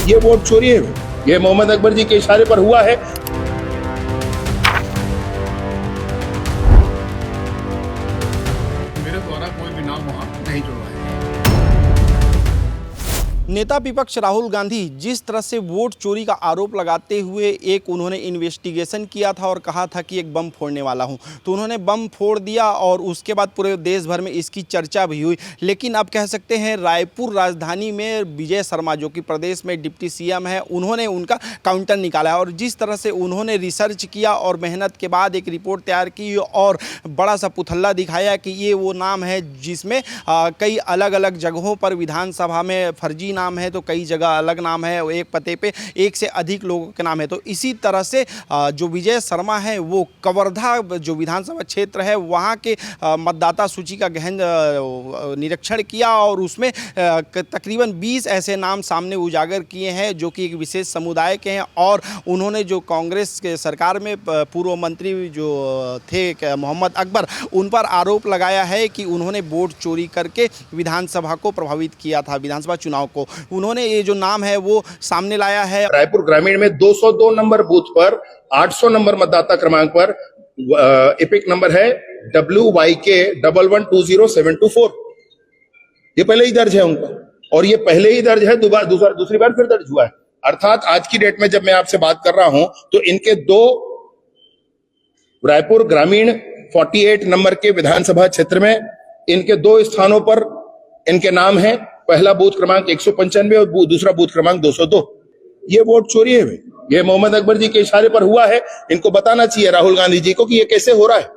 ये वोट चोरी है, ये मोहम्मद अकबर जी के इशारे पर हुआ है। मेरे द्वारा कोई भी नाम वहां नहीं जुड़वाया। नेता विपक्ष राहुल गांधी जिस तरह से वोट चोरी का आरोप लगाते हुए एक उन्होंने इन्वेस्टिगेशन किया था और कहा था कि एक बम फोड़ने वाला हूं, तो उन्होंने बम फोड़ दिया और उसके बाद पूरे देश भर में इसकी चर्चा भी हुई। लेकिन अब कह सकते हैं रायपुर राजधानी में विजय शर्मा जो कि प्रदेश में डिप्टी सीएम है, उन्होंने उनका काउंटर निकाला है और जिस तरह से उन्होंने रिसर्च किया और मेहनत के बाद एक रिपोर्ट तैयार की और बड़ा सा पुतल्ला दिखाया कि ये वो नाम है जिसमें कई अलग अलग जगहों पर विधानसभा में फर्जी नाम है, तो कई जगह अलग नाम है, एक पते पे एक से अधिक लोगों के नाम है। तो इसी तरह से जो विजय शर्मा है वो कवर्धा जो विधानसभा क्षेत्र है वहाँ के मतदाता सूची का गहन निरीक्षण किया और उसमें तकरीबन 20 ऐसे नाम सामने उजागर किए हैं जो कि एक विशेष समुदाय के हैं। और उन्होंने जो कांग्रेस के सरकार में पूर्व मंत्री जो थे मोहम्मद अकबर, उन पर आरोप लगाया है कि उन्होंने वोट चोरी करके विधानसभा को प्रभावित किया था, विधानसभा चुनाव को। उन्होंने ये जो नाम है वो सामने लाया है। रायपुर ग्रामीण में 202 नंबर बूथ पर 800 नंबर मतदाता क्रमांक पर एपिक नंबर है WYK112074। ये पहले ही दर्ज है उनका और ये पहले ही दर्ज है, दूसरी बार फिर दर्ज हुआ है। अर्थात आज की डेट में जब मैं आपसे बात कर रहा हूं तो इनके दो रायपुर ग्रामीण 48 नंबर के विधानसभा क्षेत्र में इनके दो स्थानों पर इनके नाम है। पहला बूथ क्रमांक 195 और दूसरा बूथ क्रमांक 202। ये वोट चोरी है, ये मोहम्मद अकबर जी के इशारे पर हुआ है। इनको बताना चाहिए राहुल गांधी जी को कि ये कैसे हो रहा है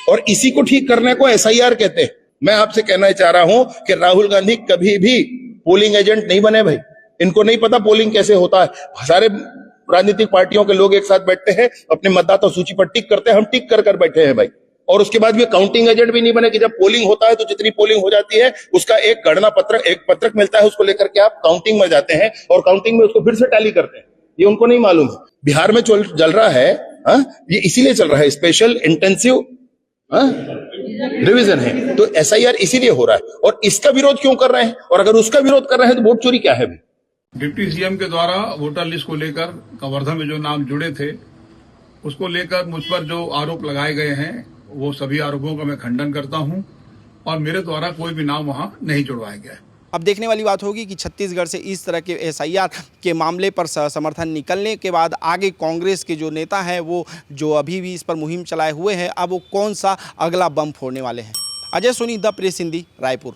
और इसी को ठीक करने को SIR कहते हैं। मैं आपसे कहना चाह रहा हूं कि राहुल गांधी कभी भी पोलिंग एजेंट नहीं बने भाई। इनको नहीं पता पोलिंग कैसे होता है। सारे राजनीतिक पार्टियों के लोग एक साथ बैठते हैं, अपने मतदाता सूची पर टिक करते हैं, हम टिक कर बैठे हैं भाई। और उसके बाद भी काउंटिंग एजेंट भी नहीं बने कि जब पोलिंग होता है तो जितनी पोलिंग हो जाती है उसका एक गणना पत्रक, एक पत्रक मिलता है, उसको लेकर के आप काउंटिंग में जाते हैं और काउंटिंग में उसको फिर से टैली करते हैं। ये उनको नहीं मालूम है। बिहार में चल रहा है, ये इसीलिए चल रहा है, स्पेशल इंटेंसिव रिवीजन है, तो SIR इसीलिए हो रहा है। और इसका विरोध क्यों कर रहे हैं? और अगर उसका विरोध कर रहे हैं तो वोट चोरी क्या है? डिप्टी सीएम के द्वारा वोटर लिस्ट को लेकर कवर्धा में जो नाम जुड़े थे उसको लेकर मुझ पर जो आरोप लगाए गए हैं वो सभी आरोपों का मैं खंडन करता हूं और मेरे द्वारा कोई भी नाम वहां नहीं जुड़वाया गया है। अब देखने वाली बात होगी कि छत्तीसगढ़ से इस तरह के SIR के मामले पर समर्थन निकलने के बाद आगे कांग्रेस के जो नेता हैं वो जो अभी भी इस पर मुहिम चलाए हुए हैं, अब वो कौन सा अगला बम फोड़ने वाले हैं। Ajay Soni, the press Hindi, Raipur.